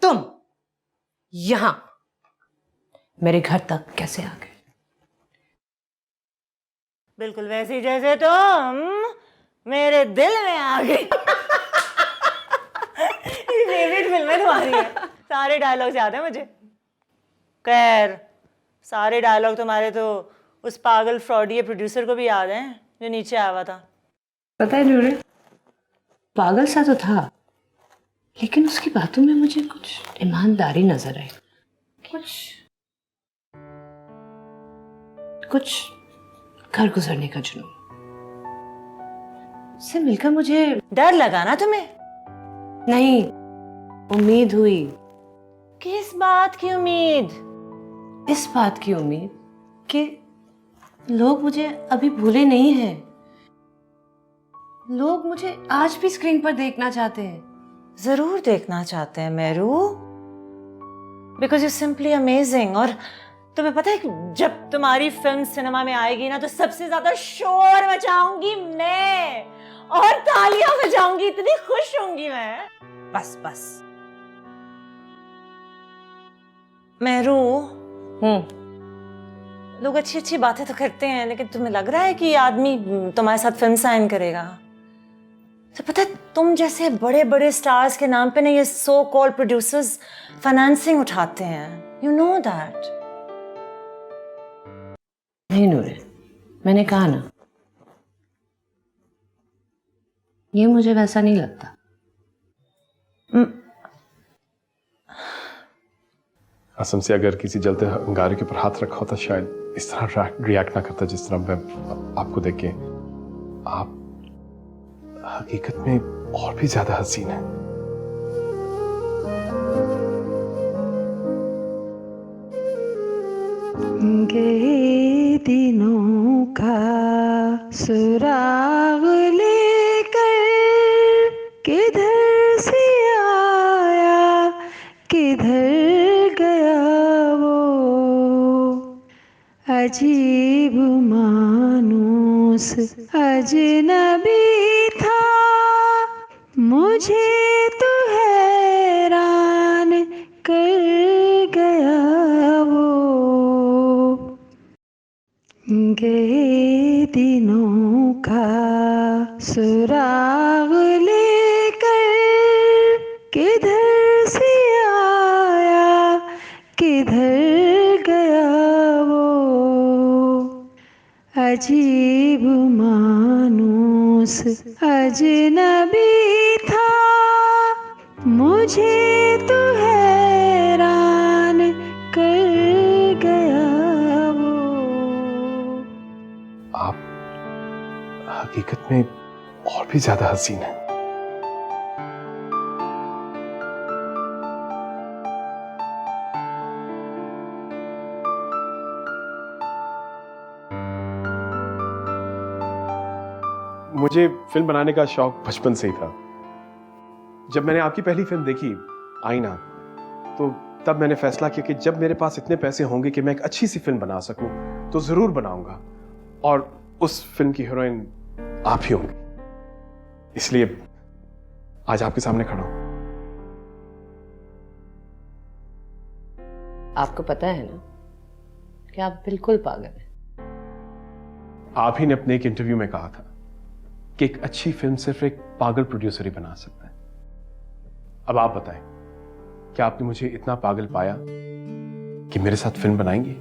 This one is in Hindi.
तुम यहां मेरे घर तक कैसे आ गए? बिल्कुल वैसे ही जैसे तुम मेरे दिल में आ गई। फेवरेट फिल्म है तुम्हारी है। सारे डायलॉग्स याद है मुझे। खैर सारे डायलॉग तुम्हारे तो उस पागल फ्रॉडी प्रोड्यूसर को भी याद हैं जो नीचे आया हुआ था। पता है नूरे, पागल सा तो था, लेकिन उसकी बातों में मुझे कुछ ईमानदारी नजर आई, कुछ घर गुजरने का जुनून। उससे मिलकर मुझे डर लगा ना तुम्हें? नहीं, उम्मीद हुई। किस बात की उम्मीद? इस बात की उम्मीद कि लोग मुझे अभी भूले नहीं हैं। लोग मुझे आज भी स्क्रीन पर देखना चाहते हैं। जरूर देखना चाहते हैं Meru, because you simply amazing. और तुम्हें पता है कि जब तुम्हारी फिल्म सिनेमा में आएगी ना तो सबसे ज्यादा शोर मचाऊंगी मैं और तालियां बजाऊंगी, इतनी खुश होंगी मैं। बस मेरू, लोग अच्छी अच्छी बातें तो करते हैं, लेकिन तुम्हें लग रहा है कि ये आदमी तुम्हारे साथ फिल्म साइन करेगा? तो पता है तुम जैसे बड़े बड़े स्टार्स के नाम पे ना ये सो कॉल्ड प्रोड्यूसर्स फाइनेंसिंग उठाते हैं। You know that? नहीं नूरे, मैंने कहा ना, ये मुझे वैसा नहीं लगता। कसम से अगर किसी जलते अंगारे के ऊपर हाथ रखा होता शायद इस तरह रिएक्ट ना करता जिस तरह मैं आपको देख के। आप हकीकत में और भी ज्यादा हसीन है। गए दिनों का सुराग लेकर किधर से आया किधर गया वो, अजीब मानूस अजनबी था, मुझे तो हैरान कर गया वो। गए दिनों का सुराग लेकर किधर से आया किधर गया वो, अजीब मानूस अजनबी था, मुझे तो हैरान कर गया वो। आप हकीकत में और भी ज्यादा हसीन है। मुझे फिल्म बनाने का शौक बचपन से ही था। जब मैंने आपकी पहली फिल्म देखी आईना, तो तब मैंने फैसला किया कि जब मेरे पास इतने पैसे होंगे कि मैं एक अच्छी सी फिल्म बना सकूं तो जरूर बनाऊंगा, और उस फिल्म की हीरोइन आप ही होंगे। इसलिए आज आपके सामने खड़ा हूं। आपको पता है ना कि आप बिल्कुल पागल हैं। आप ही ने अपने एक इंटरव्यू में कहा था कि एक अच्छी फिल्म सिर्फ एक पागल प्रोड्यूसर ही बना सकता है। अब आप बताएं, क्या आपने मुझे इतना पागल पाया कि मेरे साथ फिल्म बनाएंगे?